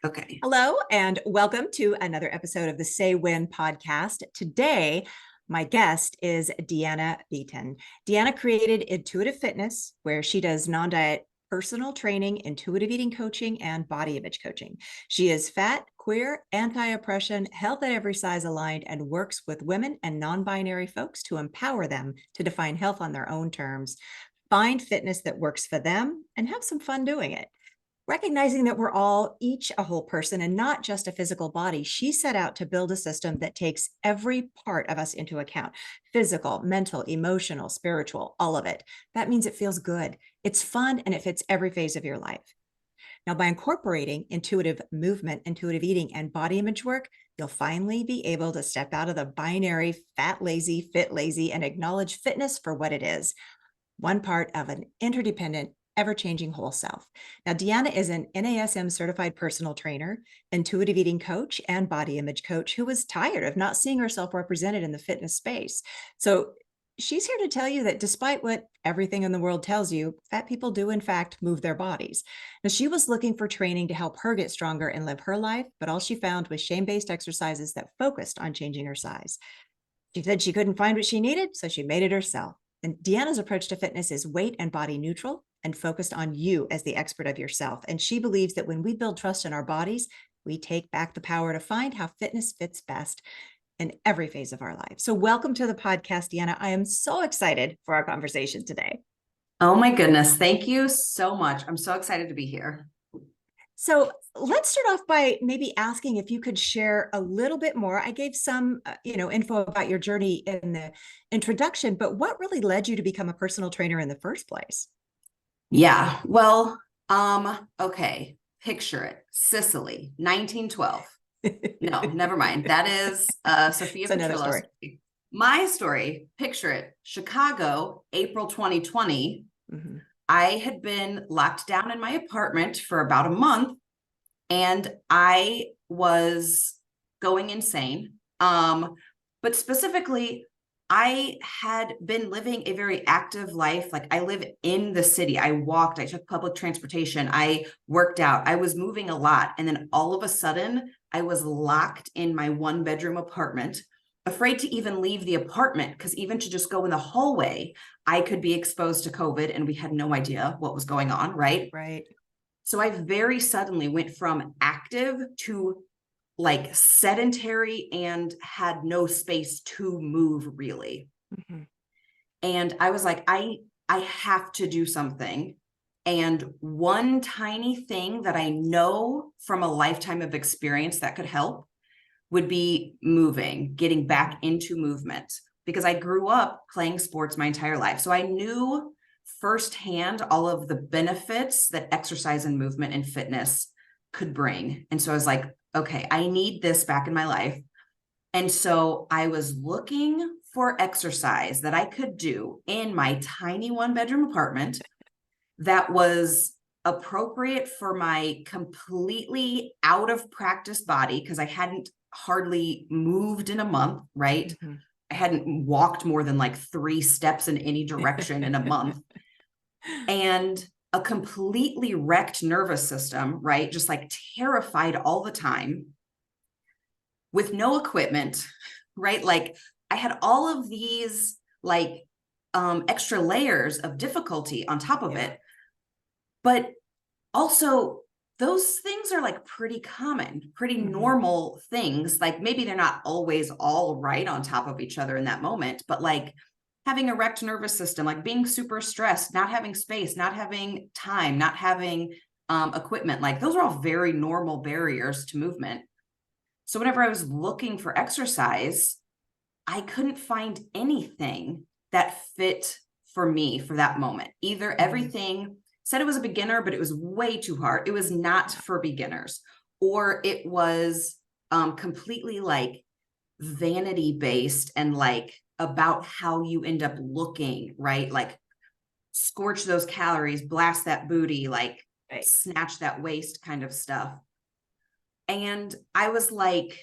Okay. Hello, and welcome to another episode of the Say When podcast. Today, my guest is Deanna Beaton. Deanna created Intuitive Fitness, where she does non-diet personal training, intuitive eating coaching, and body image coaching. She is fat, queer, anti-oppression, health at every size aligned, and works with women and non-binary folks to empower them to define health on their own terms, find fitness that works for them, and have some fun doing it. Recognizing that we're all each a whole person and not just a physical body, she set out to build a system that takes every part of us into account: physical, mental, emotional, spiritual, all of it. That means it feels good, it's fun, and it fits every phase of your life. Now, by incorporating intuitive movement, intuitive eating, and body image work, you'll finally be able to step out of the binary fat lazy, fit lazy, and acknowledge fitness for what it is: one part of an interdependent, ever-changing whole self. Now, Deanna is an NASM certified personal trainer, intuitive eating coach, and body image coach who was tired of not seeing herself represented in the fitness space. So she's here to tell you that despite what everything in the world tells you, fat people do in fact move their bodies. Now, she was looking for training to help her get stronger and live her life, but all she found was shame-based exercises that focused on changing her size. She said she couldn't find what she needed, so she made it herself. And Deanna's approach to fitness is weight and body neutral and focused on you as the expert of yourself. And she believes that when we build trust in our bodies, we take back the power to find how fitness fits best in every phase of our life. So welcome to the podcast, Deanna. I am so excited for our conversation today. Oh my goodness. Thank you so much. I'm so excited to be here. So let's start off by maybe asking if you could share a little bit more. I gave some, info about your journey in the introduction, but what really led you to become a personal trainer in the first place? Yeah. Well, okay. Picture it. Sicily, 1912. No, never mind. That is Sophia It's another Petrillo's story. My story. Picture it. Chicago, April 2020. Mm-hmm. I had been locked down in my apartment for about a month and I was going insane. But specifically, I had been living a very active life. Like, I live in the city. I walked, I took public transportation, I worked out, I was moving a lot. And then all of a sudden, I was locked in my 1-bedroom apartment, afraid to even leave the apartment because even to just go in the hallway, I could be exposed to COVID and we had no idea what was going on, right? Right. So I very suddenly went from active to like sedentary and had no space to move really. Mm-hmm. And I was like, I have to do something. And one tiny thing that I know from a lifetime of experience that could help would be moving, getting back into movement, because I grew up playing sports my entire life. So I knew firsthand all of the benefits that exercise and movement and fitness could bring. And so I was like, okay, I need this back in my life. And so I was looking for exercise that I could do in my tiny 1-bedroom apartment that was appropriate for my completely out of practice body, because I hadn't hardly moved in a month, right? Mm-hmm. I hadn't walked more than like 3 steps in any direction in a month. And a completely wrecked nervous system, right? Just like terrified all the time with no equipment, right? Like, I had all of these like extra layers of difficulty on top of it. But also, those things are like pretty common, pretty normal things. Like, maybe they're not always all right on top of each other in that moment, but like having a wrecked nervous system, like being super stressed, not having space, not having time, not having equipment, like those are all very normal barriers to movement. So whenever I was looking for exercise, I couldn't find anything that fit for me for that moment. Either everything said it was a beginner, but it was way too hard. It was not for beginners, or it was completely like vanity based and like about how you end up looking, right? Like, scorch those calories, blast that booty, like Right. snatch that waist kind of stuff. And I was like,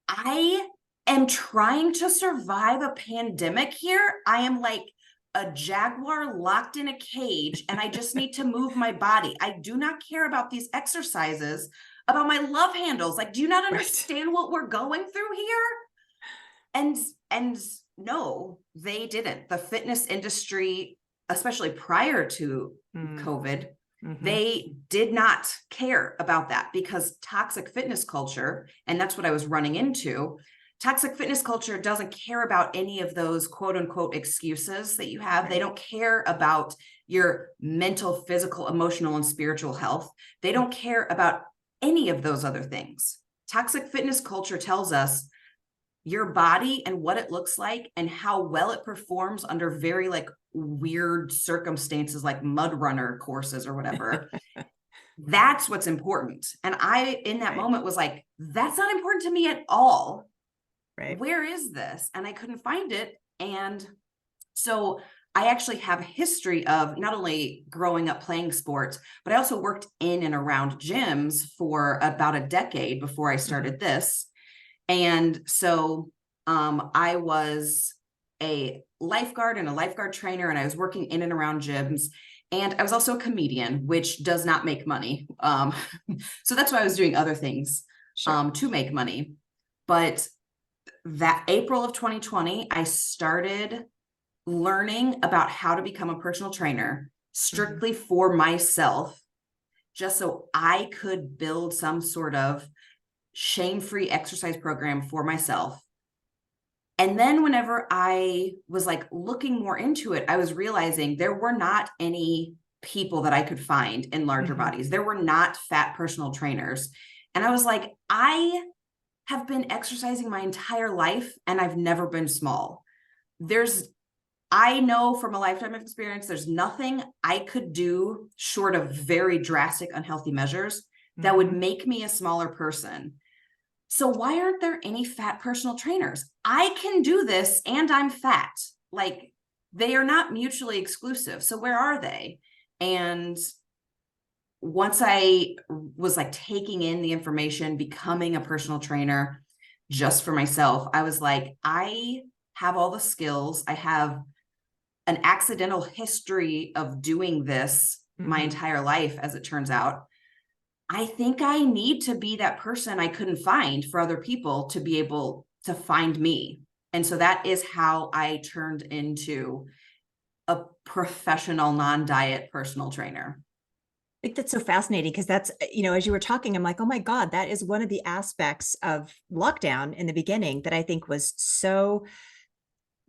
I am trying to survive a pandemic here. I am like a jaguar locked in a cage and I just need to move my body. I do not care about these exercises about my love handles. Like, do you not Right. understand what we're going through here? And no, they didn't. The fitness industry, especially prior to COVID, they did not care about that, because toxic fitness culture, and that's what I was running into, toxic fitness culture doesn't care about any of those quote unquote excuses that you have. Right. They don't care about your mental, physical, emotional, and spiritual health. They don't care about any of those other things. Toxic fitness culture tells us your body and what it looks like and how well it performs under very like weird circumstances, like mud runner courses or whatever. That's what's important. And I, in that Right. moment, was like, that's not important to me at all. Right. Where is this? And I couldn't find it. And so I actually have a history of not only growing up playing sports, but I also worked in and around gyms for about a decade before I started this. And so I was a lifeguard and a lifeguard trainer, and I was working in and around gyms. And I was also a comedian, which does not make money. So that's why I was doing other things to make money. But that April of 2020, I started learning about how to become a personal trainer strictly for myself, just so I could build some sort of shame-free exercise program for myself. And then whenever I was like looking more into it, I was realizing there were not any people that I could find in larger bodies. There were not fat personal trainers. And I was like, I have been exercising my entire life and I've never been small. I know from a lifetime of experience, there's nothing I could do short of very drastic, unhealthy measures that would make me a smaller person. So why aren't there any fat personal trainers? I can do this and I'm fat. Like, they are not mutually exclusive. So where are they? And once I was like taking in the information, becoming a personal trainer just for myself, I was like, I have all the skills. I have an accidental history of doing this my entire life, as it turns out. I think I need to be that person I couldn't find for other people to be able to find me. And so that is how I turned into a professional non-diet personal trainer. I think that's so fascinating, because that's, as you were talking, I'm like, oh my God, that is one of the aspects of lockdown in the beginning that I think was so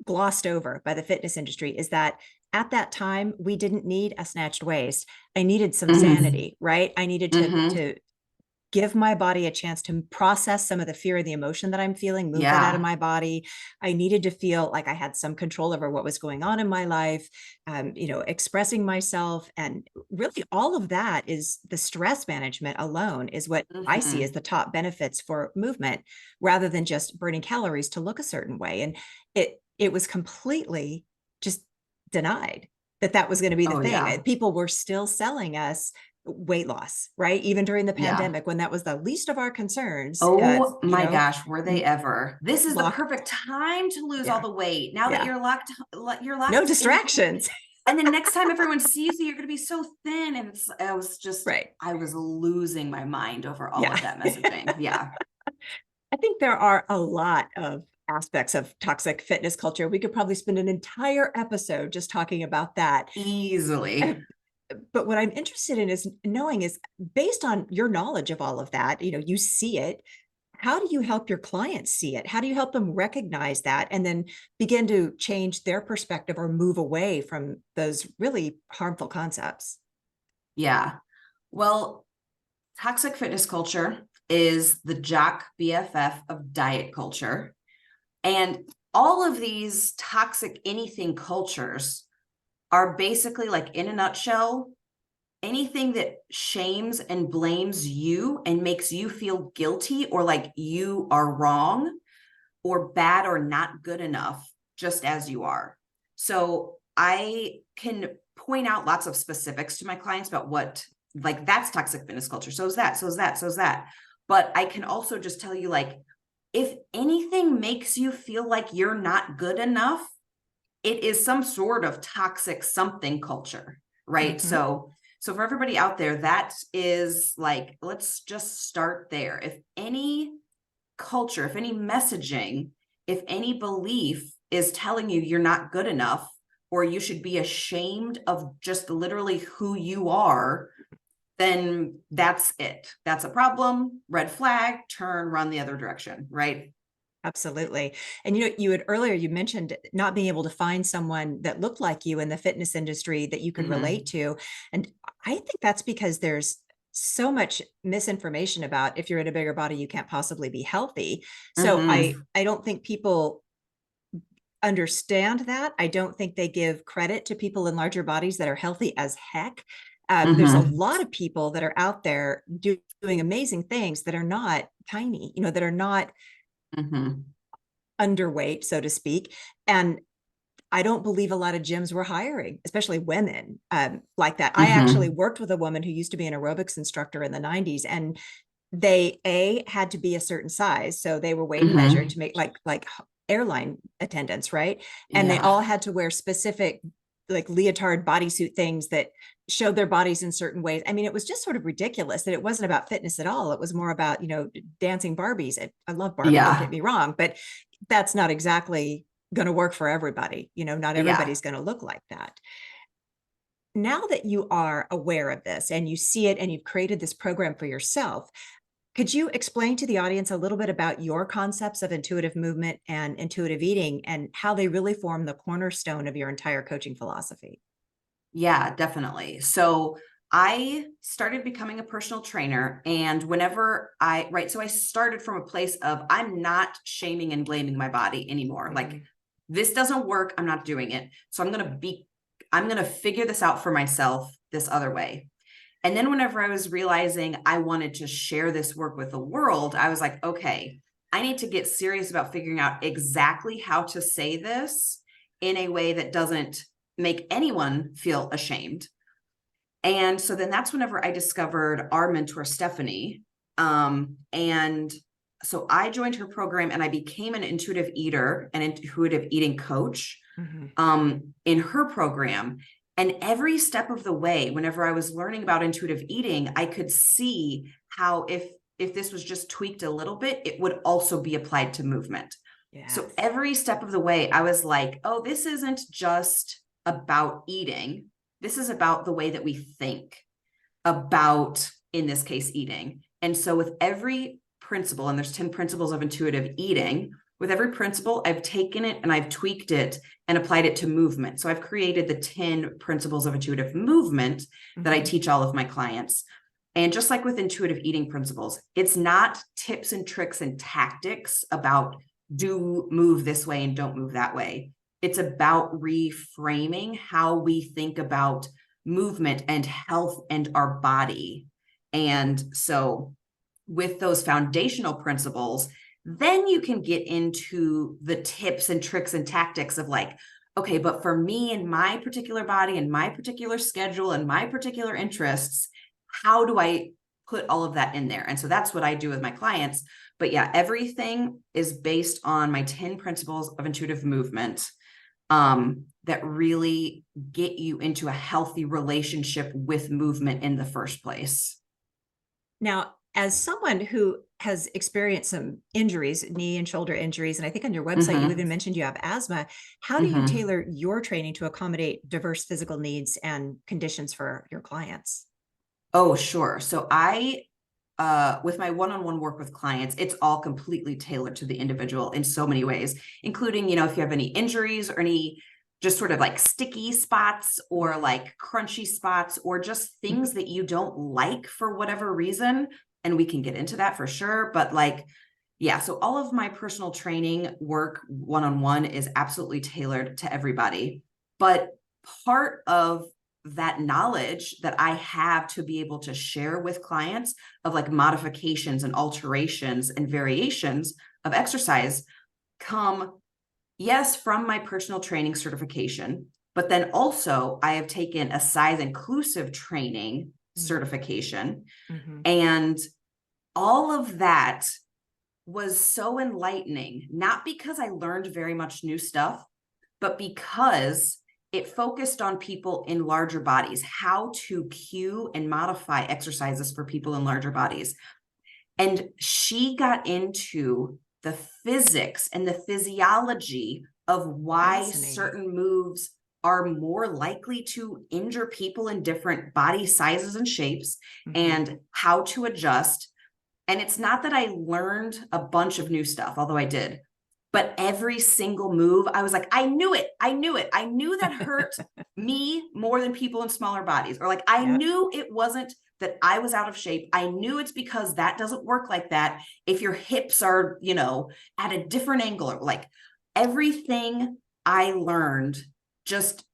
glossed over by the fitness industry, is that at that time, we didn't need a snatched waist. I needed some sanity, right? I needed to give my body a chance to process some of the fear and the emotion that I'm feeling, move that out of my body. I needed to feel like I had some control over what was going on in my life, expressing myself. And really all of that is the stress management alone is what I see as the top benefits for movement, rather than just burning calories to look a certain way. And it was completely just denied that was going to be the thing. Yeah. People were still selling us weight loss, right? Even during the pandemic, when that was the least of our concerns. Oh my gosh, were they ever? This is the perfect time to lose all the weight. Now that you're locked no distractions. And then next time everyone sees you, you're going to be so thin. And I was just, I was losing my mind over all of that messaging. Yeah. I think there are a lot of aspects of toxic fitness culture. We could probably spend an entire episode just talking about that. Easily. But what I'm interested in is knowing is, based on your knowledge of all of that, you see it. How do you help your clients see it? How do you help them recognize that and then begin to change their perspective or move away from those really harmful concepts? Yeah. Well, toxic fitness culture is the jock BFF of diet culture. And all of these toxic anything cultures are basically, like, in a nutshell, anything that shames and blames you and makes you feel guilty or like you are wrong or bad or not good enough, just as you are. So I can point out lots of specifics to my clients about what, like, that's toxic fitness culture. So is that, so is that, so is that. But I can also just tell you, like, if anything makes you feel like you're not good enough, it is some sort of toxic something culture, right? So So for everybody out there, that is like, let's just start there. If any culture, if any messaging, if any belief is telling you you're not good enough, or you should be ashamed of just literally who you are, then that's it. That's a problem. Red flag, turn, run the other direction, right? Absolutely. And you had earlier, you mentioned not being able to find someone that looked like you in the fitness industry that you could relate to. And I think that's because there's so much misinformation about if you're in a bigger body, you can't possibly be healthy. So I don't think people understand that. I don't think they give credit to people in larger bodies that are healthy as heck. There's a lot of people that are out there doing amazing things that are not tiny, that are not underweight, so to speak. And I don't believe a lot of gyms were hiring, especially women like that. I actually worked with a woman who used to be an aerobics instructor in the 90s, and they had to be a certain size. So they were weighed and measured to make like airline attendants, right? And they all had to wear specific like leotard bodysuit things that showed their bodies in certain ways. I mean, it was just sort of ridiculous that it wasn't about fitness at all. It was more about, dancing Barbies. I love Barbie, don't get me wrong, but that's not exactly going to work for everybody. Not everybody's going to look like that. Now that you are aware of this and you see it and you've created this program for yourself, could you explain to the audience a little bit about your concepts of intuitive movement and intuitive eating and how they really form the cornerstone of your entire coaching philosophy? Yeah, definitely. So I started becoming a personal trainer, and so I started from a place of I'm not shaming and blaming my body anymore. Like, this doesn't work. I'm not doing it. So I'm going to figure this out for myself this other way. And then whenever I was realizing I wanted to share this work with the world, I was like, okay, I need to get serious about figuring out exactly how to say this in a way that doesn't make anyone feel ashamed. And so then that's whenever I discovered our mentor, Stephanie. And so I joined her program and I became an intuitive eater and intuitive eating coach in her program. And every step of the way, whenever I was learning about intuitive eating, I could see how if this was just tweaked a little bit, it would also be applied to movement. Yes. So every step of the way, I was like, oh, this isn't just about eating. This is about the way that we think about, in this case, eating. And so with every principle, and there's 10 principles of intuitive eating, with every principle, I've taken it and I've tweaked it and applied it to movement. So I've created the 10 principles of intuitive movement that I teach all of my clients. And just like with intuitive eating principles, it's not tips and tricks and tactics about move this way and don't move that way. It's about reframing how we think about movement and health and our body. And so with those foundational principles, then you can get into the tips and tricks and tactics of like, okay, but for me and my particular body and my particular schedule and my particular interests, how do I put all of that in there? And so that's what I do with my clients. But yeah, everything is based on my 10 principles of intuitive movement that really get you into a healthy relationship with movement in the first place. Now, as someone who has experienced some injuries, knee and shoulder injuries, and I think on your website, you even mentioned you have asthma. How do you tailor your training to accommodate diverse physical needs and conditions for your clients? Oh, sure. So with my one-on-one work with clients, it's all completely tailored to the individual in so many ways, including, if you have any injuries or any just sort of like sticky spots or like crunchy spots or just things that you don't like for whatever reason. And we can get into that for sure. But so all of my personal training work one-on-one is absolutely tailored to everybody. But part of that knowledge that I have to be able to share with clients of like modifications and alterations and variations of exercise come, yes, from my personal training certification, but then also I have taken a size inclusive training certification. And all of that was so enlightening, not because I learned very much new stuff, but because it focused on people in larger bodies, how to cue and modify exercises for people in larger bodies. And she got into the physics and the physiology of why certain moves are more likely to injure people in different body sizes and shapes, and how to adjust. And it's not that I learned a bunch of new stuff, although I did, but every single move, I was like, I knew it. I knew that hurt me more than people in smaller bodies. Or like, I knew it wasn't that I was out of shape. I knew it's because that doesn't work like that if your hips are, at a different angle. Or like, everything I learned just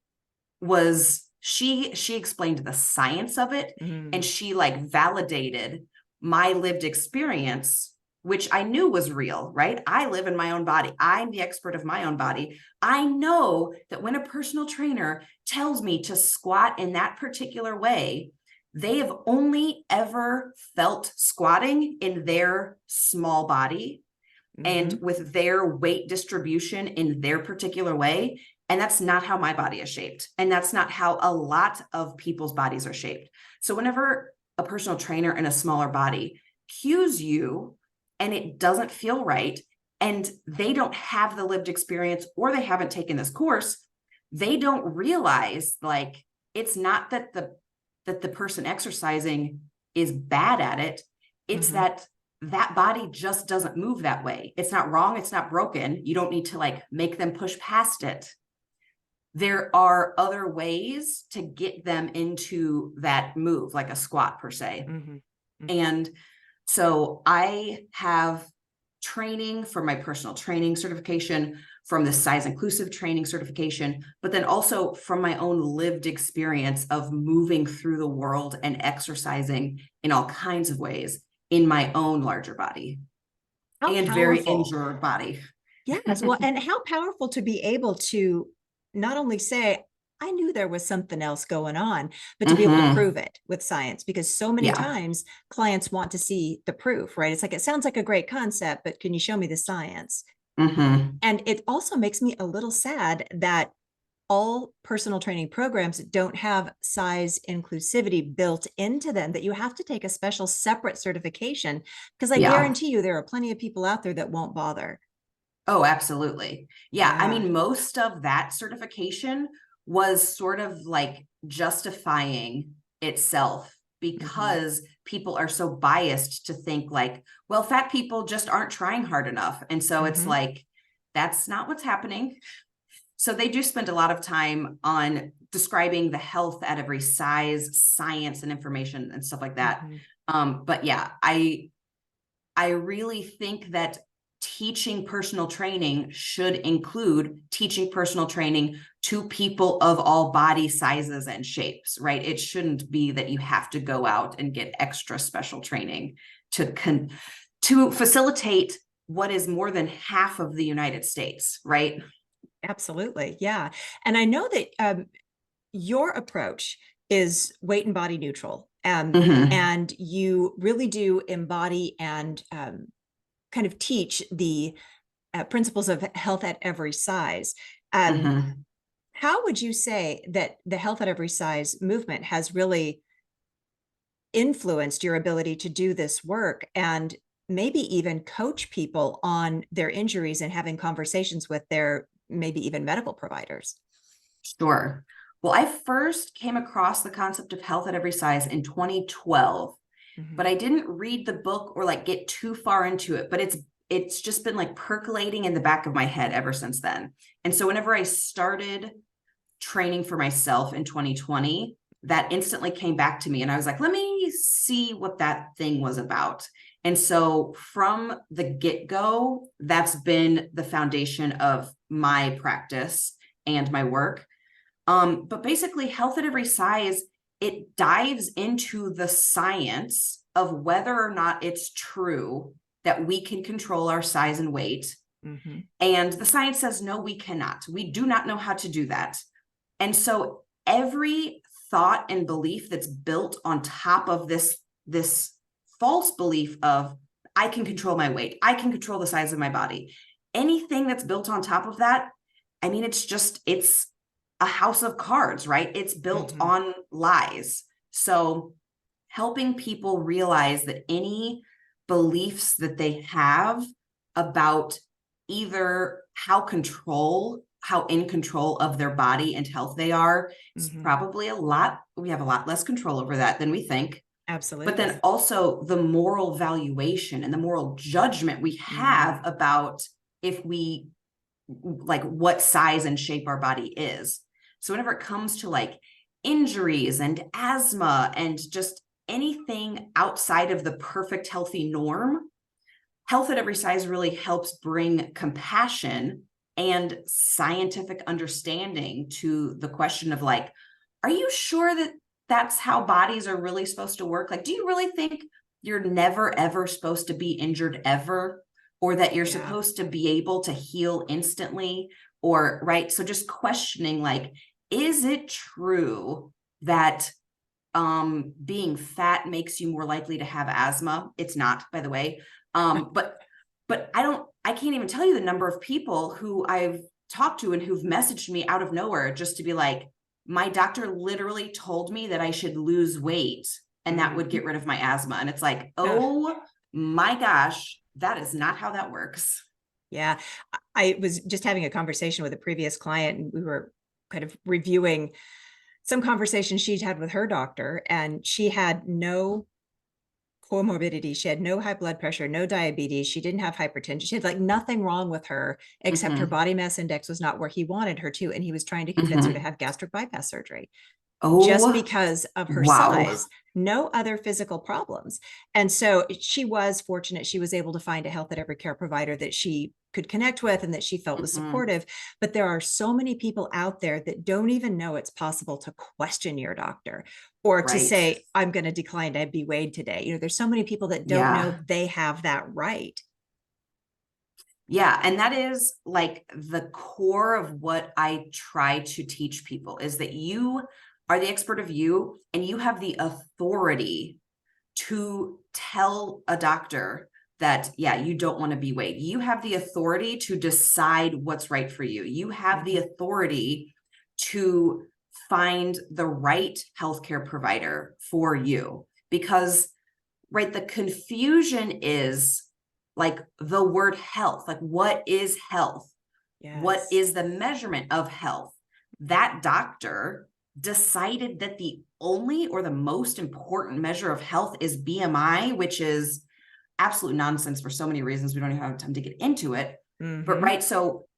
was, she explained the science of it, and she like validated my lived experience, which I knew was real, right? I live in my own body. I'm the expert of my own body. I know that when a personal trainer tells me to squat in that particular way, they have only ever felt squatting in their small body and with their weight distribution in their particular way. And that's not how my body is shaped. And that's not how a lot of people's bodies are shaped. So whenever a personal trainer in a smaller body cues you and it doesn't feel right, and they don't have the lived experience, or they haven't taken this course, they don't realize, like, it's not that the person exercising is bad at it. It's that body just doesn't move that way. It's not wrong. It's not broken. You don't need to like make them push past it. There are other ways to get them into that move, like a squat per se. And so I have training for my personal training certification, from the size inclusive training certification, but then also from my own lived experience of moving through the world and exercising in all kinds of ways in my own larger body and very injured body. Yes. Well, and how powerful to be able to not only say, I knew there was something else going on, but to be able to prove it with science, because so many times clients want to see the proof, right? It's like, it sounds like a great concept, but can you show me the science? And it also makes me a little sad that all personal training programs don't have size inclusivity built into them, that you have to take a special separate certification, because I guarantee you there are plenty of people out there that won't bother. Oh, absolutely. Yeah. I mean, most of that certification was sort of like justifying itself because people are so biased to think like, well, fat people just aren't trying hard enough. And so it's like, that's not what's happening. So they do spend a lot of time on describing the health at every size, science and information and stuff like that. But yeah, I really think that teaching personal training should include teaching personal training to people of all body sizes and shapes, right? It shouldn't be that you have to go out and get extra special training to facilitate what is more than half of the United States, right? Absolutely. Yeah. And I know that your approach is weight and body neutral. And you really do embody and kind of teach the principles of health at every size. How would you say that the health at every size movement has really influenced your ability to do this work and maybe even coach people on their injuries and having conversations with their maybe even medical providers? Sure. Well, I first came across the concept of health at every size in 2012, but I didn't read the book or like get too far into it, but it's just been like percolating in the back of my head ever since then. And so whenever I started training for myself in 2020, that instantly came back to me. And I was like, let me see what that thing was about. And so from the get-go, that's been the foundation of my practice and my work. But basically, health at every size, it dives into the science of whether or not it's true that we can control our size and weight. And the science says, no, we cannot. We do not know how to do that. And so every thought and belief that's built on top of this false belief of, I can control my weight, I can control the size of my body, anything that's built on top of that, I mean, it's a house of cards, right? It's built Mhm. on lies. So helping people realize that any beliefs that they have about either how in control of their body and health they are, is Mhm. probably we have a lot less control over that than we think. But then Absolutely. also the moral valuation and the moral judgment we have Mm. about if we like what size and shape our body is. So whenever it comes to like injuries and asthma and just anything outside of the perfect healthy norm, health at every size really helps bring compassion and scientific understanding to the question of like, are you sure that that's how bodies are really supposed to work? Like, do you really think you're never ever supposed to be injured ever, or that you're Yeah. supposed to be able to heal instantly? Or right, so just questioning like, is it true that being fat makes you more likely to have asthma? It's not, by the way. But I can't even tell you the number of people who I've talked to and who've messaged me out of nowhere just to be like, my doctor literally told me that I should lose weight and that would Mm. get rid of my asthma. And it's like, Ugh. oh my gosh, that is not how that works. Yeah. I was just having a conversation with a previous client, and we were kind of reviewing some conversations she'd had with her doctor, and she had no comorbidity. She had no high blood pressure, no diabetes. She didn't have hypertension. She had like nothing wrong with her, except her Mm-hmm. body mass index was not where he wanted her to. And he was trying to convince her to Mm-hmm. have gastric bypass surgery just Oh, because of her wow. size, no other physical problems. And so she was fortunate. She was able to find a health at every care provider that she could connect with and that she felt was Mm-hmm. supportive. But there are so many people out there that don't even know it's possible to question your doctor or to Right. say, I'm going to decline to be weighed today. There's so many people that don't know Yeah. they have that right. Yeah, and that is like the core of what I try to teach people is that you are the expert of you and you have the authority to tell a doctor that, yeah, you don't want to be weighed. You have the authority to decide what's right for you. You have the Mhm. authority to find the right healthcare provider for you because, right, the confusion is like the word health. Like, what is health? What Yes. is the measurement of health? That doctor decided that the only or the most important measure of health is BMI, which is absolute nonsense for so many reasons. We don't even have time to get into it. But Mm-hmm. right, so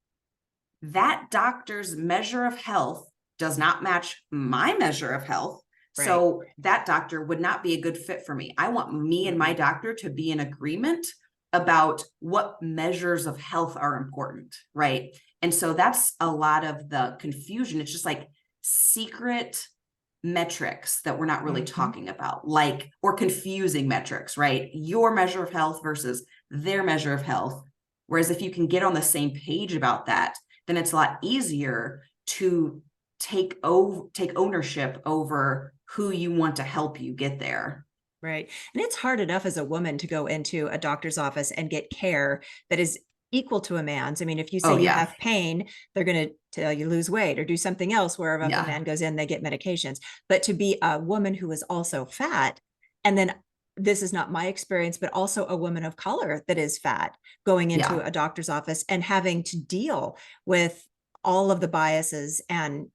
that doctor's measure of health does not match my measure of health. Right. So that doctor would not be a good fit for me. I want me and my Mm-mm. doctor to be in agreement about what measures of health are important, right? And so that's a lot of the confusion. It's just like secret metrics that we're not really Mm-hmm. talking about, like, or confusing metrics, right? Your measure of health versus their measure of health. Whereas if you can get on the same page about that, then it's a lot easier to take ownership over who you want to help you get there. Right. And it's hard enough as a woman to go into a doctor's office and get care that is equal to a man's. I mean, if you say Oh you yeah. have pain, they're going to tell you lose weight or do something else, where if a Yeah. man goes in, they get medications. But to be a woman who is also fat, and then this is not my experience, but also a woman of color that is fat going into Yeah. a doctor's office and having to deal with all of the biases and,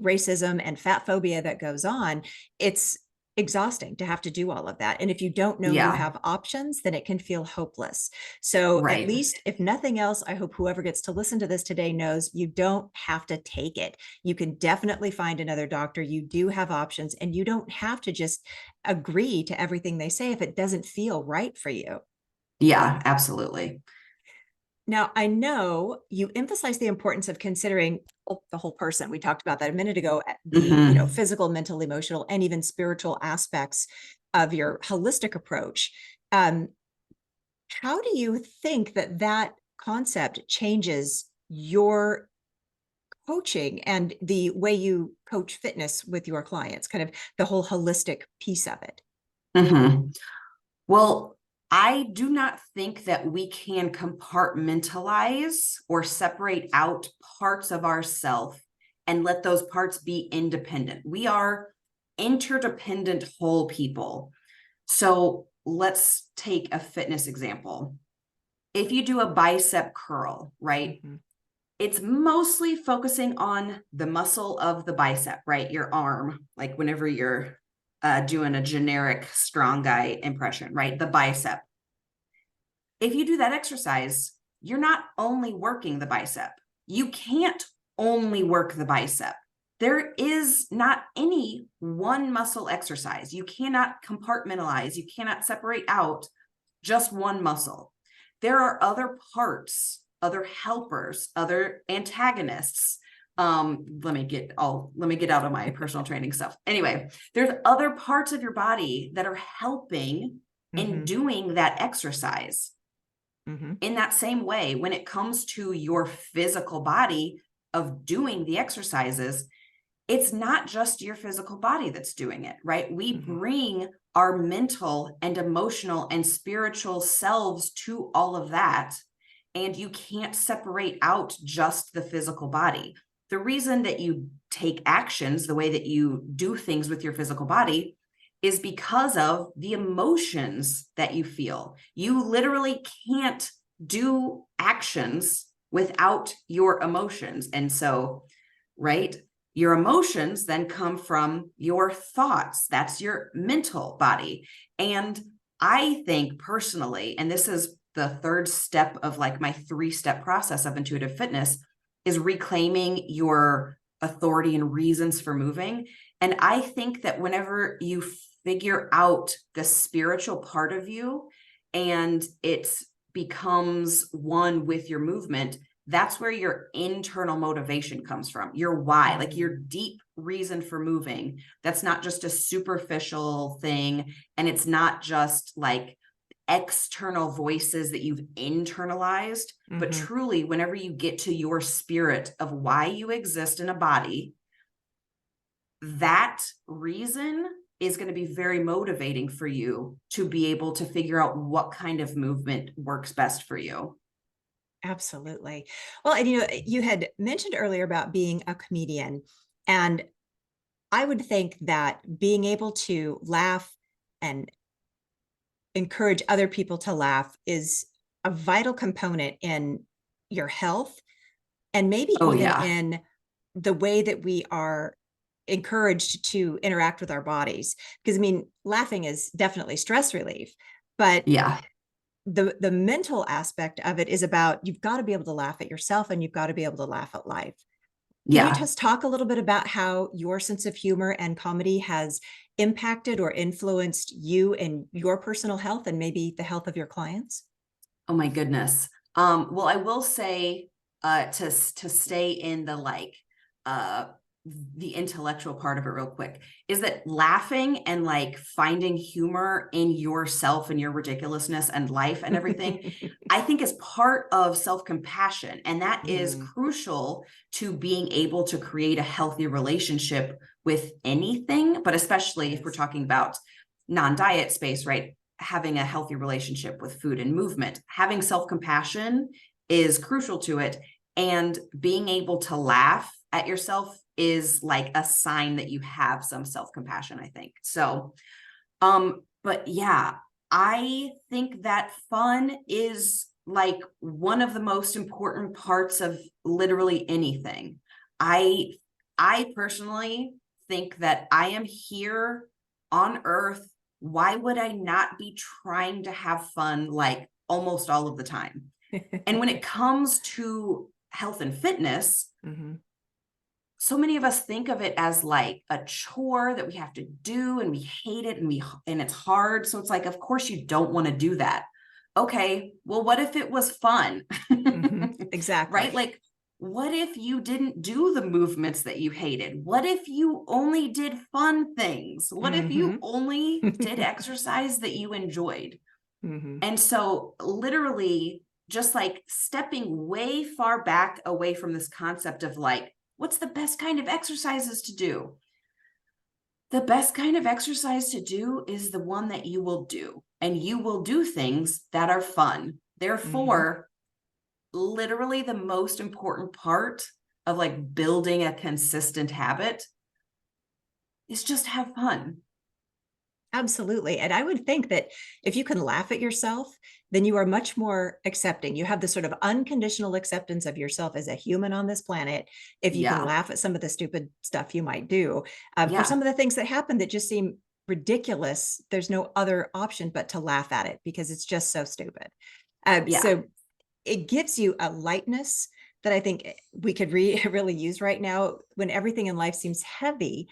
racism and fat phobia that goes on, it's exhausting to have to do all of that. And if you don't know you Yeah. have options, then it can feel hopeless. So, at Right. least, if nothing else, I hope whoever gets to listen to this today knows you don't have to take it. You can definitely find another doctor. You do have options, and you don't have to just agree to everything they say if it doesn't feel right for you. Yeah, absolutely. Now, I know you emphasize the importance of considering the whole person. We talked about that a minute ago, the, Hmm. physical, mental, emotional, and even spiritual aspects of your holistic approach. Um, how do you think that that concept changes your coaching and the way you coach fitness with your clients, kind of the whole holistic piece of it? Hmm. Well, I do not think that we can compartmentalize or separate out parts of ourself and let those parts be independent. We are interdependent whole people. So let's take a fitness example. If you do a bicep curl, right? Mm-hmm. It's mostly focusing on the muscle of the bicep, right? Your arm, like whenever you're doing a generic strong guy impression, right? The bicep. If you do that exercise, you're not only working the bicep. You can't only work the bicep. There is not any one muscle exercise. You cannot compartmentalize. You cannot separate out just one muscle. There are other parts, other helpers, other antagonists. Let me get out of my personal training stuff. Anyway, there's other parts of your body that are helping in doing that exercise. In that same way, when it comes to your physical body of doing the exercises, it's not just your physical body that's doing it, right? We bring our mental and emotional and spiritual selves to all of that. And you can't separate out just the physical body. The reason that you take actions the way that you do things with your physical body is because of the emotions that you feel. You literally can't do actions without your emotions. And so, right? Your emotions then come from your thoughts. That's your mental body. And I think personally, and this is the third step of like my 3-step process of intuitive fitness, is reclaiming your authority and reasons for moving. And I think that whenever you figure out the spiritual part of you and it becomes one with your movement, that's where your internal motivation comes from, your why, like your deep reason for moving. That's not just a superficial thing. And it's not just like external voices that you've internalized, but truly, whenever you get to your spirit of why you exist in a body, that reason is going to be very motivating for you to be able to figure out what kind of movement works best for you. Absolutely. Well, and you had mentioned earlier about being a comedian, and I would think that being able to laugh and encourage other people to laugh is a vital component in your health, and maybe even in the way that we are encouraged to interact with our bodies. Because I mean, laughing is definitely stress relief, but the mental aspect of it is about, you've got to be able to laugh at yourself and you've got to be able to laugh at life. Can you just talk a little bit about how your sense of humor and comedy has impacted or influenced you and your personal health and maybe the health of your clients? Oh my goodness. Well, I will say to stay in the the intellectual part of it real quick, is that laughing and like finding humor in yourself and your ridiculousness and life and everything, I think is part of self-compassion. And that is crucial to being able to create a healthy relationship with anything, but especially if we're talking about non-diet space, right? Having a healthy relationship with food and movement, having self-compassion is crucial to it. And being able to laugh at yourself is like a sign that you have some self-compassion, I think. So, but yeah, I think that fun is like one of the most important parts of literally anything. I personally think that I am here on earth. Why would I not be trying to have fun like almost all of the time? And when it comes to health and fitness, so many of us think of it as like a chore that we have to do and we hate it and it's hard. So it's like, of course you don't want to do that. Okay, well, what if it was fun? Exactly. Right? Like, what if you didn't do the movements that you hated? What if you only did fun things? What if you only did exercise that you enjoyed? And so literally just like stepping way far back away from this concept of like, what's the best kind of exercises to do? The best kind of exercise to do is the one that you will do, and you will do things that are fun. Therefore, literally the most important part of like building a consistent habit is just have fun. Absolutely. And I would think that if you can laugh at yourself, then you are much more accepting. You have this sort of unconditional acceptance of yourself as a human on this planet. If you can Yeah. laugh at some of the stupid stuff you might do, for Yeah. some of the things that happen that just seem ridiculous, there's no other option but to laugh at it because it's just so stupid. Yeah. So it gives you a lightness that I think we could really use right now when everything in life seems heavy.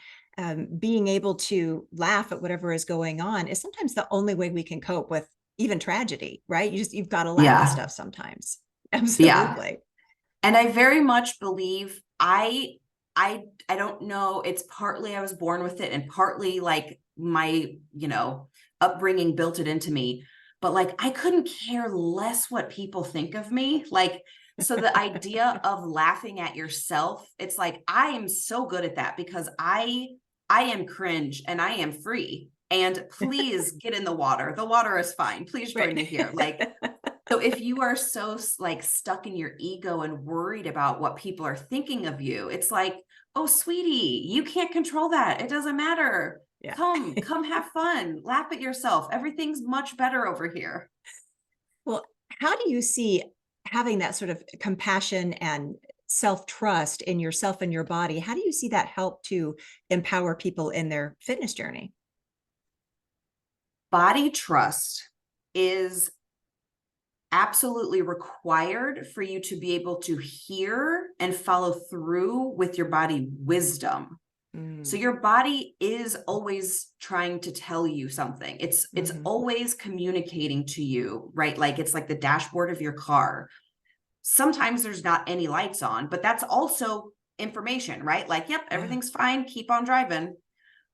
Being able to laugh at whatever is going on is sometimes the only way we can cope with even tragedy, right? You've got to laugh at Yeah. stuff sometimes. Yeah. Absolutely. And I very much believe I don't know, it's partly I was born with it and partly like my, upbringing built it into me. But like I couldn't care less what people think of me. Like, so the idea of laughing at yourself, it's like I am so good at that because I am cringe and I am free. And please get in the water. The water is fine. Please join Right. me here. Like, so if you are so like stuck in your ego and worried about what people are thinking of you, it's like, oh, sweetie, you can't control that. It doesn't matter. Yeah. Come have fun. Laugh at yourself. Everything's much better over here. Well, how do you see having that sort of compassion and self-trust in yourself and your body? How do you see that help to empower people in their fitness journey? Body trust is absolutely required for you to be able to hear and follow through with your body wisdom. So your body is always trying to tell you something. It's always communicating to you, right? Like it's like the dashboard of your car. Sometimes there's not any lights on, but that's also information, right? Like, yep, everything's fine, keep on driving.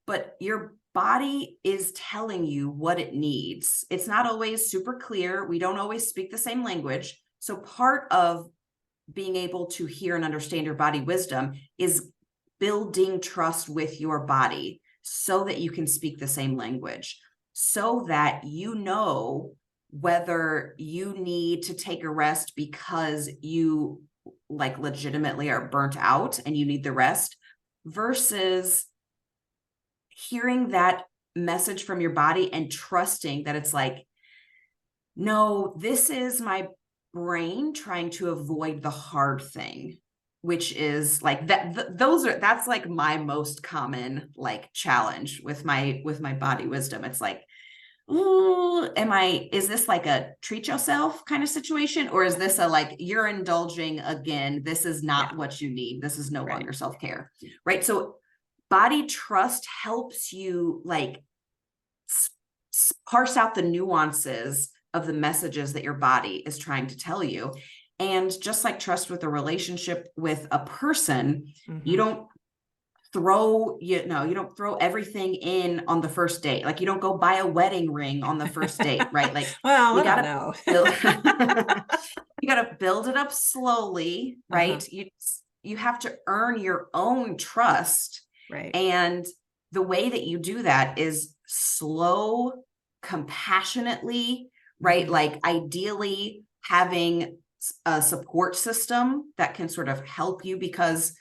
But your body is telling you what it needs. It's not always super clear. We don't always speak the same language. So part of being able to hear and understand your body wisdom is building trust with your body so that you can speak the same language, so that you know whether you need to take a rest because you like legitimately are burnt out and you need the rest versus hearing that message from your body and trusting that it's like, no, this is my brain trying to avoid the hard thing, which is like that's like my most common like challenge with my body wisdom. It's like, ooh, is this like a treat yourself kind of situation? Or is this a like, you're indulging again, this is not what you need. This is no longer self-care, right? So body trust helps you like parse out the nuances of the messages that your body is trying to tell you. And just like trust with a relationship with a person, you don't you don't throw everything in on the first date. Like you don't go buy a wedding ring on the first date, right? Like well, you I don't gotta know. you gotta build it up slowly, right? You have to earn your own trust. Right. And the way that you do that is slow, compassionately, right? Like ideally having a support system that can sort of help you, because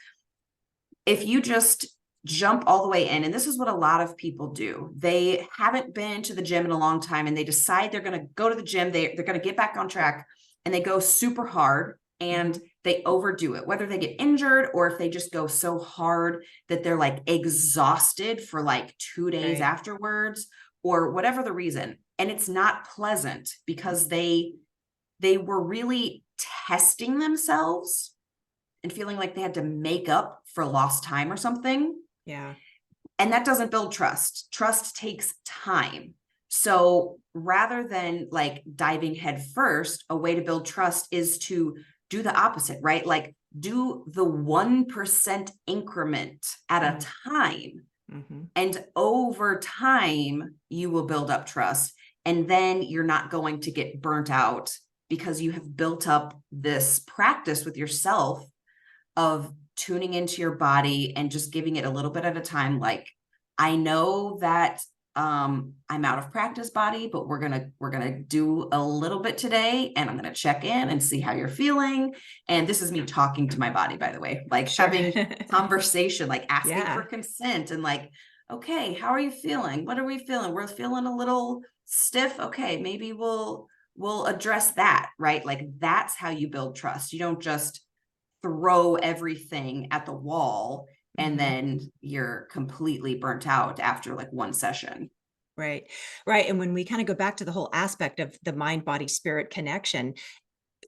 if you just jump all the way in, and this is what a lot of people do, they haven't been to the gym in a long time and they decide they're going to go to the gym, they're going to get back on track, and they go super hard and they overdo it, whether they get injured or if they just go so hard that they're like exhausted for like 2 days afterwards, or whatever the reason. And it's not pleasant because they were really testing themselves and feeling like they had to make up for lost time or something. Yeah. And that doesn't build trust. Trust takes time. So rather than like diving head first, a way to build trust is to do the opposite, right? Like do the 1% increment at a time. And over time, you will build up trust. And then you're not going to get burnt out because you have built up this practice with yourself of tuning into your body and just giving it a little bit at a time. Like, I know that I'm out of practice, body, but we're gonna do a little bit today, and I'm gonna check in and see how you're feeling. And this is me talking to my body, by the way, like Sure. having conversation, like asking for Yeah. consent, and like, okay, how are you feeling? What are we feeling? We're feeling a little stiff. Okay, maybe we'll address that, right? Like that's how you build trust. You don't just throw everything at the wall and Mhm. then you're completely burnt out after like one session. Right. Right. And when we kind of go back to the whole aspect of the mind, body, spirit connection,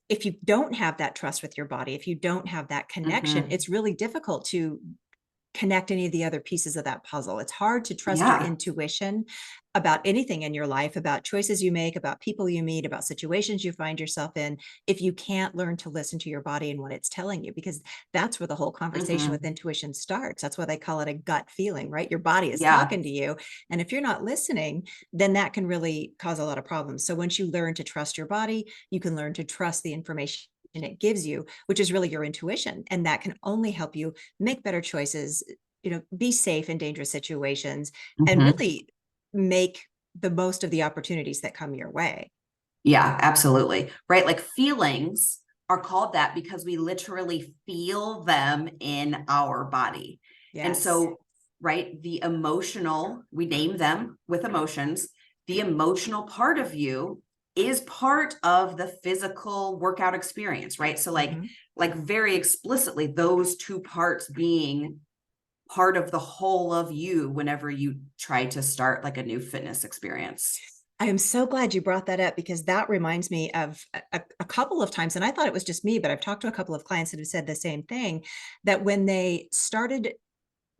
if you don't have that trust with your body, if you don't have that connection, Hmm. it's really difficult to connect any of the other pieces of that puzzle. It's hard to trust your Yeah. intuition about anything in your life, about choices you make, about people you meet, about situations you find yourself in, if you can't learn to listen to your body and what it's telling you, because that's where the whole conversation with Hmm. intuition starts. That's why they call it a gut feeling, right? Your body is Yeah. talking to you. And if you're not listening, then that can really cause a lot of problems. So once you learn to trust your body, you can learn to trust the information it gives you, which is really your intuition. And that can only help you make better choices, be safe in dangerous situations, and Hmm. really make the most of the opportunities that come your way. Yeah, absolutely. Right. Like feelings are called that because we literally feel them in our body. And Yes. so, right, the emotional, we name them with emotions. The emotional part of you is part of the physical workout experience, right? So Mhm. like very explicitly, those two parts being part of the whole of you whenever you try to start like a new fitness experience. I am so glad you brought that up, because that reminds me of a couple of times, and I thought it was just me, but I've talked to a couple of clients that have said the same thing, that when they started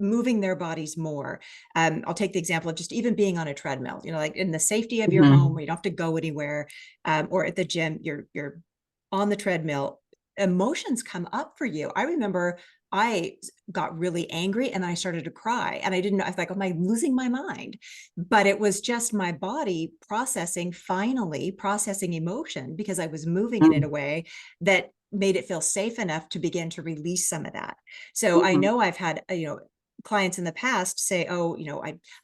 moving their bodies more. I'll take the example of just even being on a treadmill, like in the safety of your home, Mhm. where you don't have to go anywhere, or at the gym, you're on the treadmill. Emotions come up for you. I remember I got really angry and then I started to cry, and I didn't know. I was like, am I losing my mind? But it was just my body processing, finally processing emotion, because I was moving it in a Mhm. way that made it feel safe enough to begin to release some of that. So I Mhm. know I've had, clients in the past say, oh,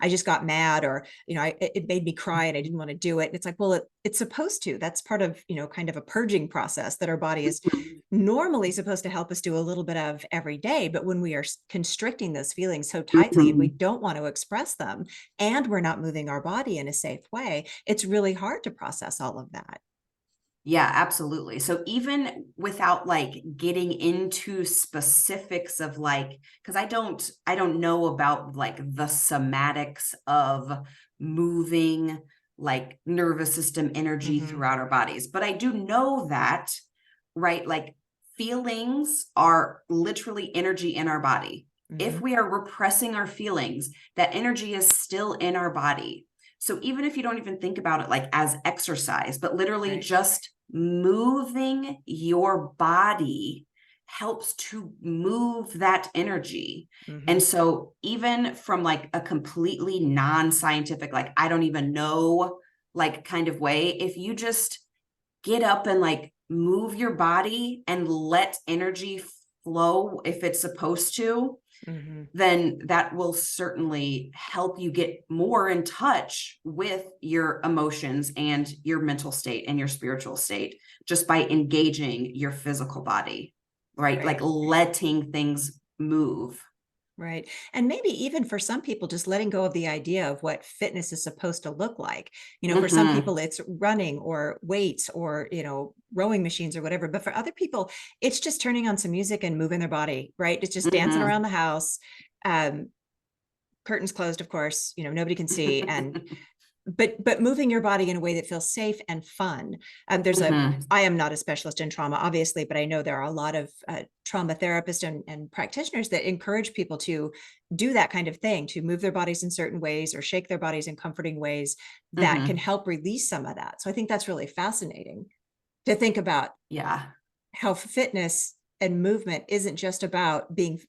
I just got mad, or it made me cry and I didn't want to do it. And it's like, well, it's supposed to. That's part of, kind of a purging process that our body is Mhm. normally supposed to help us do a little bit of every day. But when we are constricting those feelings so tightly and we Mhm. don't want to express them, and we're not moving our body in a safe way, it's really hard to process all of that. Yeah, absolutely. So even without like getting into specifics of like, because I don't know about like the somatics of moving like nervous system energy Mm-hmm. throughout our bodies, but I do know that, right? Like feelings are literally energy in our body. Mm-hmm. If we are repressing our feelings, that energy is still in our body. So even if you don't even think about it like as exercise, but literally Right. just moving your body helps to move that energy. Mm-hmm. And so even from like a completely non-scientific, like I don't even know, like kind of way, if you just get up and like move your body and let energy flow if it's supposed to, Mm-hmm. then that will certainly help you get more in touch with your emotions and your mental state and your spiritual state just by engaging your physical body, right? Like Right. letting things move. Right. And maybe even for some people, just letting go of the idea of what fitness is supposed to look like. For some Hmm. people, it's running or weights or, rowing machines or whatever. But for other people, it's just turning on some music and moving their body, right? It's just dancing around Hmm. the house. Um, Curtains closed, of course, nobody can see. And but moving your body in a way that feels safe and fun. Hmm. I am not a specialist in trauma, obviously, but I know there are a lot of trauma therapists and practitioners that encourage people to do that kind of thing, to move their bodies in certain ways or shake their bodies in comforting ways that can Hmm. help release some of that. So I think that's really fascinating to think about, Yeah. how fitness and movement isn't just about being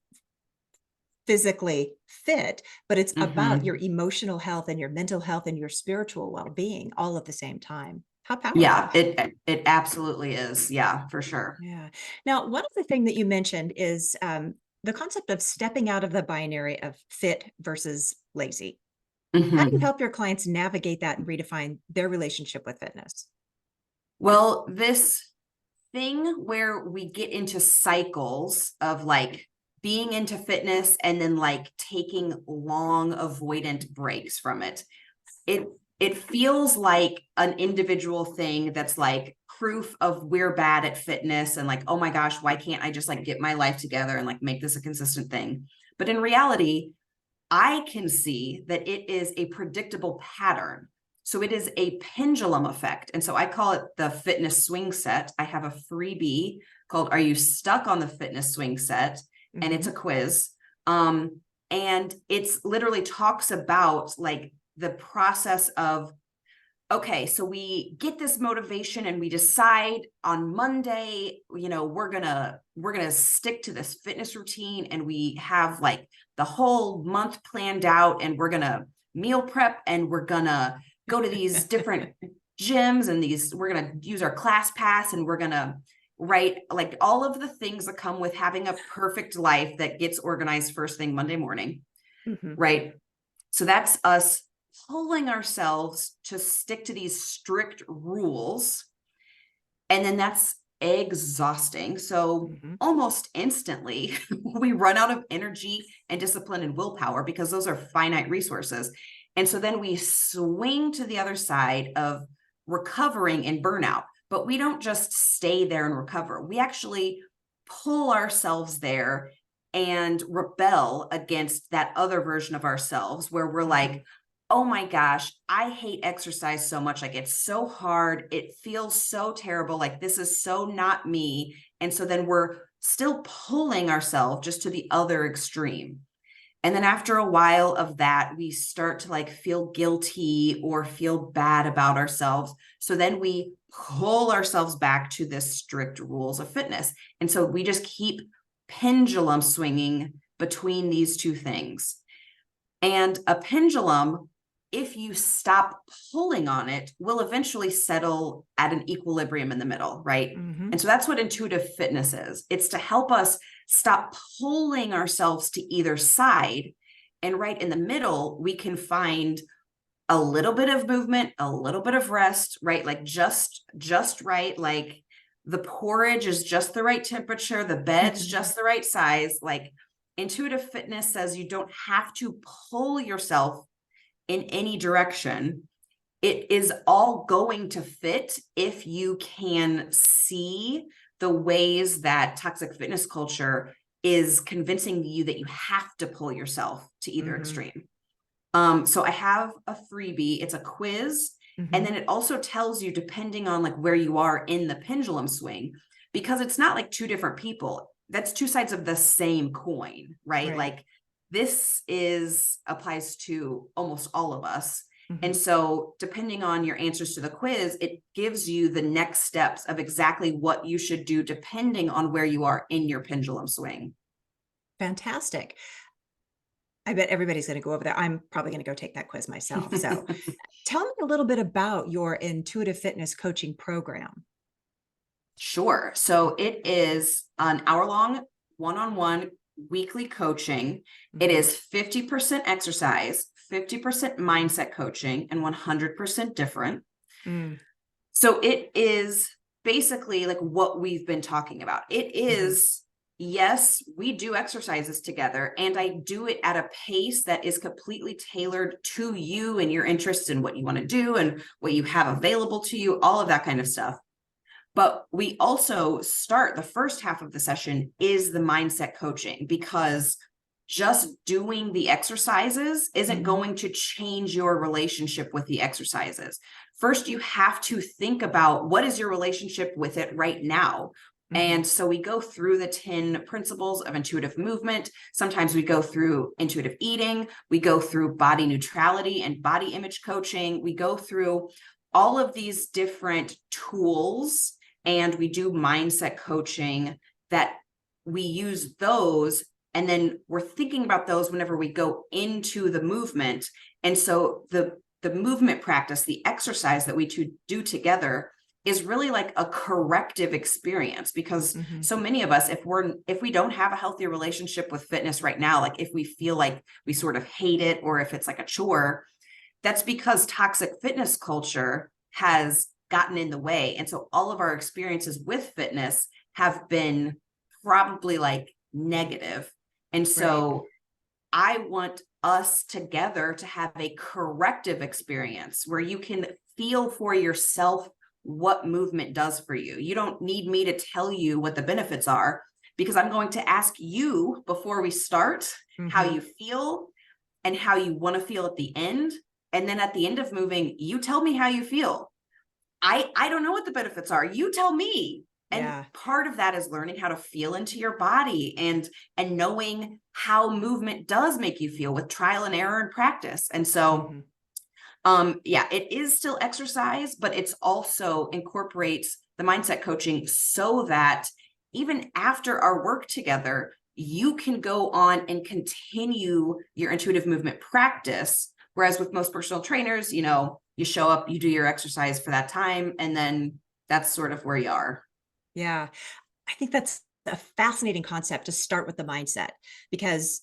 physically fit, but it's about your Hmm. emotional health and your mental health and your spiritual well-being all at the same time. How Yeah, powerful. it absolutely is. Yeah, for sure. Yeah. Now, one other thing that you mentioned is the concept of stepping out of the binary of fit versus lazy. How do you Mhm. help your clients navigate that and redefine their relationship with fitness? Well, this thing where we get into cycles of like being into fitness and then like taking long avoidant breaks from it. It it feels like an individual thing that's like proof of we're bad at fitness and like, oh my gosh, why can't I just like get my life together and like make this a consistent thing? But in reality, I can see that it is a predictable pattern. So it is a pendulum effect. And so I call it the fitness swing set. I have a freebie called Are You Stuck on the Fitness Swing Set? And it's a quiz. And it's literally talks about like the process of, okay, so we get this motivation and we decide on Monday, we're gonna stick to this fitness routine, and we have like the whole month planned out, and we're gonna meal prep, and we're gonna go to these different gyms, and we're gonna use our class pass, and we're gonna write like all of the things that come with having a perfect life that gets organized first thing Monday morning, Mm-hmm. right? So that's us pulling ourselves to stick to these strict rules. And then that's exhausting. So Mm-hmm. almost instantly, we run out of energy and discipline and willpower because those are finite resources. And so then we swing to the other side of recovering and burnout. But we don't just stay there and recover. We actually pull ourselves there and rebel against that other version of ourselves where we're like, oh my gosh, I hate exercise so much. Like it's so hard. It feels so terrible. Like this is so not me. And so then we're still pulling ourselves just to the other extreme. And then after a while of that, we start to like feel guilty or feel bad about ourselves. So then we pull ourselves back to this strict rules of fitness. And so we just keep pendulum swinging between these two things. And a pendulum, if you stop pulling on it, will eventually settle at an equilibrium in the middle, right? Mm-hmm. And so that's what intuitive fitness is. It's to help us stop pulling ourselves to either side. And right in the middle, we can find a little bit of movement, a little bit of rest, right? Like just right. Like the porridge is just the right temperature, the bed's just the right size. Like intuitive fitness says you don't have to pull yourself in any direction. It is all going to fit if you can see the ways that toxic fitness culture is convincing you that you have to pull yourself to either extreme. So I have a freebie. It's a quiz. And then it also tells you, depending on like where you are in the pendulum swing, because it's not like two different people. That's two sides of the same coin, right? Like this applies to almost all of us. And so depending on your answers to the quiz, it gives you the next steps of exactly what you should do depending on where you are in your pendulum swing. Fantastic. I bet everybody's going to go over there. I'm probably going to go take that quiz myself. So tell me a little bit about your intuitive fitness coaching program. Sure. So it is an hour-long one-on-one weekly coaching. It is 50% exercise, 50% mindset coaching, and 100% different. So it is basically like what we've been talking about. It is, yes, we do exercises together, and I do it at a pace that is completely tailored to you and your interests and what you want to do and what you have available to you, all of that kind of stuff. But we also start the first half of the session is the mindset coaching, because just doing the exercises isn't going to change your relationship with the exercises. First, you have to think about what is your relationship with it right now. And so we go through the 10 principles of intuitive movement. Sometimes we go through intuitive eating. We go through body neutrality and body image coaching. We go through all of these different tools, and we do mindset coaching that we use those. And then we're thinking about those whenever we go into the movement. And so the movement practice, the exercise that we do together is really like a corrective experience, because so many of us, if we don't have a healthy relationship with fitness right now, like if we feel like we sort of hate it, or if it's like a chore, that's because toxic fitness culture has gotten in the way. And so all of our experiences with fitness have been probably like negative. And Right. so I want us together to have a corrective experience where you can feel for yourself what movement does for you. You don't need me to tell you what the benefits are, because I'm going to ask you before we start how Mm-hmm. you feel and how you want to feel at the end. And then at the end of moving, you tell me how you feel. I don't know what the benefits are. You tell me. And Yeah. part of that is learning how to feel into your body and knowing how movement does make you feel with trial and error and practice. And so Mm-hmm. yeah, it is still exercise, but it's also incorporates the mindset coaching so that even after our work together, you can go on and continue your intuitive movement practice. Whereas with most personal trainers, you show up, you do your exercise for that time, and then that's sort of where you are. Yeah. I think that's a fascinating concept to start with the mindset, because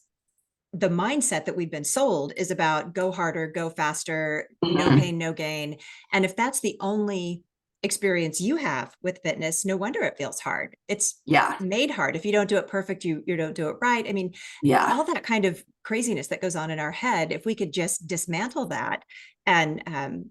the mindset that we've been sold is about go harder, go faster, no Mhm. pain, no gain. And if that's the only experience you have with fitness, no wonder it feels hard. It's Yeah. made hard. If you don't do it perfect, you don't do it right. I mean, Yeah. all that kind of craziness that goes on in our head, if we could just dismantle that and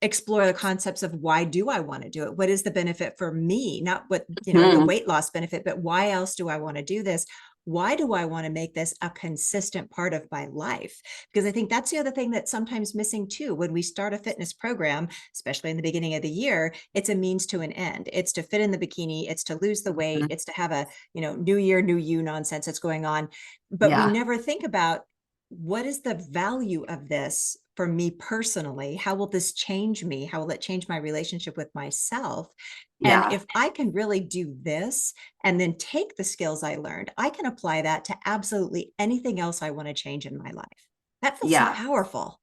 explore the concepts of why do I want to do it? What is the benefit for me? Not what, the Mhm. weight loss benefit, but why else do I want to do this? Why do I want to make this a consistent part of my life? Because I think that's the other thing that's sometimes missing too. When we start a fitness program, especially in the beginning of the year, it's a means to an end. It's to fit in the bikini, it's to lose the weight, Mhm. it's to have a, new year, new you nonsense that's going on. But we Yeah. never think about what is the value of this for me personally? How will this change me? How will it change my relationship with myself? And Yeah. if I can really do this and then take the skills I learned, I can apply that to absolutely anything else I want to change in my life. That feels so Yeah. powerful.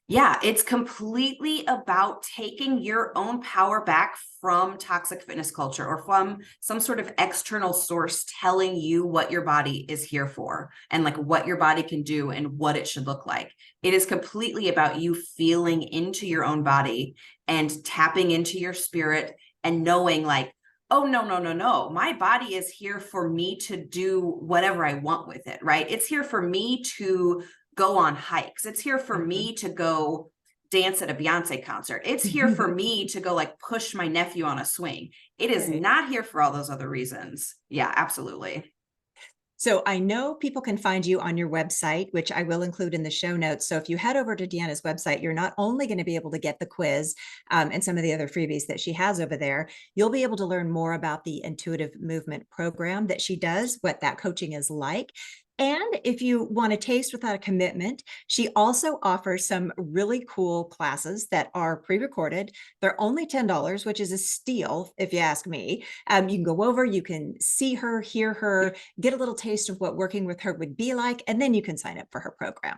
Yeah, it's completely about taking your own power back from toxic fitness culture or from some sort of external source telling you what your body is here for and like what your body can do and what it should look like. It is completely about you feeling into your own body and tapping into your spirit and knowing like, oh, no, no, no, no. My body is here for me to do whatever I want with it, right? It's here for me to go on hikes. It's here for Mhm. me to go dance at a Beyonce concert. It's here for me to go like push my nephew on a swing. It is Right. not here for all those other reasons. Yeah, absolutely. So I know people can find you on your website, which I will include in the show notes. So if you head over to Deanna's website, you're not only going to be able to get the quiz and some of the other freebies that she has over there, you'll be able to learn more about the intuitive movement program that she does, what that coaching is like. And if you want to taste without a commitment, she also offers some really cool classes that are pre-recorded. They're only $10, which is a steal, if you ask me. You can go over, you can see her, hear her, get a little taste of what working with her would be like, and then you can sign up for her program.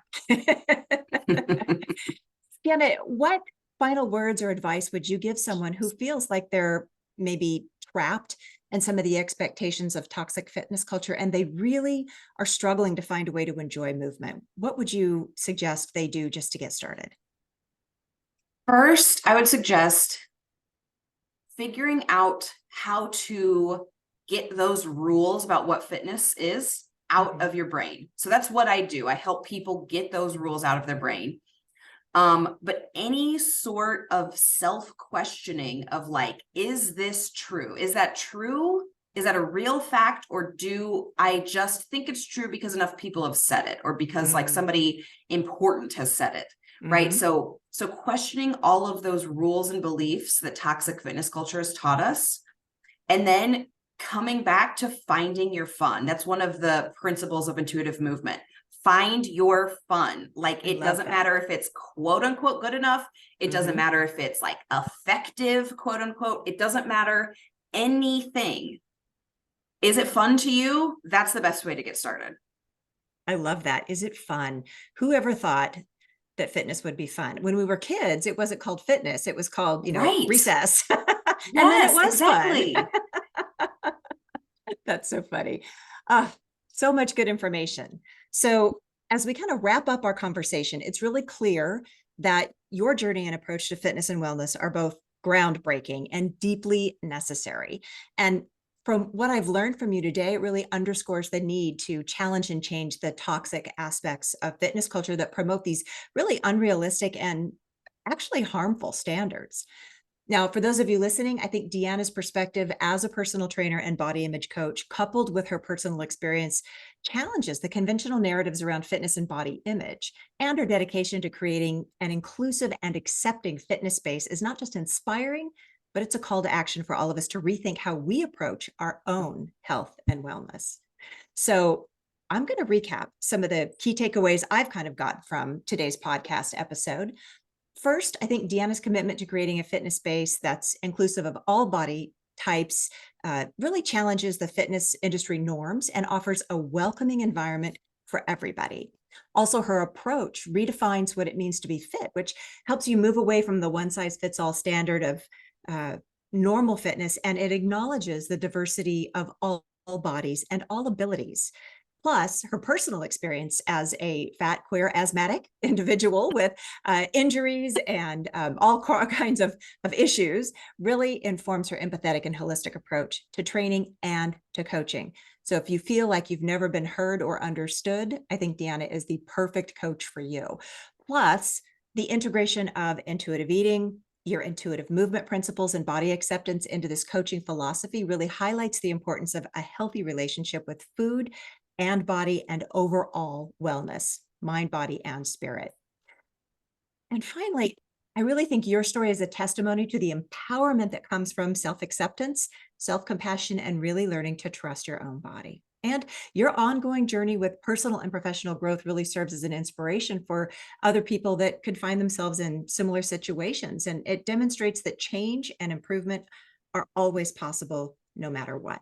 Deanna, what final words or advice would you give someone who feels like they're maybe trapped in some of the expectations of toxic fitness culture and they really are struggling to find a way to enjoy movement? What would you suggest they do just to get started? First, I would suggest figuring out how to get those rules about what fitness is out Mhm. of your brain. So that's what I do. I help people get those rules out of their brain. But any sort of self-questioning of like, is this true? Is that true? Is that a real fact? Or do I just think it's true because enough people have said it or because like Mm. somebody important has said it? Right. Mhm. So questioning all of those rules and beliefs that toxic fitness culture has taught us, and then coming back to finding your fun. That's one of the principles of intuitive movement. Find your fun. Like I it love doesn't that. matter if it's quote unquote good enough. It doesn't Mhm. matter if it's like effective, quote unquote. It doesn't matter anything. Is it fun to you? That's the best way to get started. I love that. Is it fun? Whoever thought that fitness would be fun? When we were kids, it wasn't called fitness. It was called, Right. recess. And then it Yes, was fun. exactly. That's so funny. Ah, so much good information. So as we kind of wrap up our conversation, it's really clear that your journey and approach to fitness and wellness are both groundbreaking and deeply necessary. And from what I've learned from you today, it really underscores the need to challenge and change the toxic aspects of fitness culture that promote these really unrealistic and actually harmful standards. Now, for those of you listening, I think Deanna's perspective as a personal trainer and body image coach, coupled with her personal experience, challenges the conventional narratives around fitness and body image. And her dedication to creating an inclusive and accepting fitness space is not just inspiring, but it's a call to action for all of us to rethink how we approach our own health and wellness. So I'm going to recap some of the key takeaways I've kind of got from today's podcast episode. First, I think Deanna's commitment to creating a fitness space that's inclusive of all body types really challenges the fitness industry norms and offers a welcoming environment for everybody. Also, her approach redefines what it means to be fit, which helps you move away from the one-size-fits-all standard of normal fitness, and it acknowledges the diversity of all bodies and all abilities. Plus, her personal experience as a fat, queer, asthmatic individual with injuries and all kinds of issues really informs her empathetic and holistic approach to training and to coaching. So if you feel like you've never been heard or understood, I think Deanna is the perfect coach for you. Plus, the integration of intuitive eating, your intuitive movement principles, and body acceptance into this coaching philosophy really highlights the importance of a healthy relationship with food and body and overall wellness, mind, body, and spirit. And finally, I really think your story is a testimony to the empowerment that comes from self-acceptance, self-compassion, and really learning to trust your own body. And your ongoing journey with personal and professional growth really serves as an inspiration for other people that could find themselves in similar situations. And it demonstrates that change and improvement are always possible, no matter what.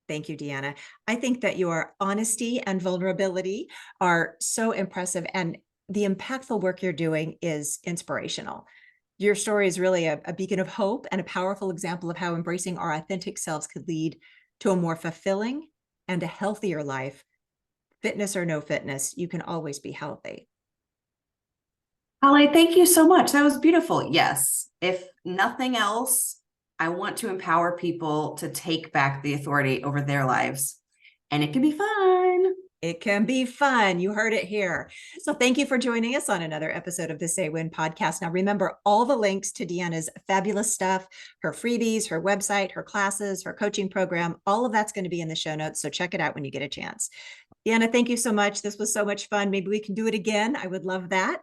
Thank you, Deanna. I think that your honesty and vulnerability are so impressive, and the impactful work you're doing is inspirational. Your story is really a beacon of hope and a powerful example of how embracing our authentic selves could lead to a more fulfilling and a healthier life. Fitness or no fitness, you can always be healthy. Holly, thank you so much. That was beautiful. Yes. If nothing else, I want to empower people to take back the authority over their lives. And it can be fun. It can be fun. You heard it here. So thank you for joining us on another episode of the Say When podcast. Now, remember, all the links to Deanna's fabulous stuff, her freebies, her website, her classes, her coaching program, all of that's going to be in the show notes. So check it out when you get a chance. Deanna, thank you so much. This was so much fun. Maybe we can do it again. I would love that.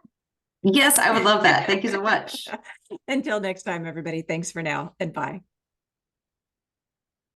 Yes, I would love that. Thank you so much. Until next time, everybody. Thanks for now, and bye.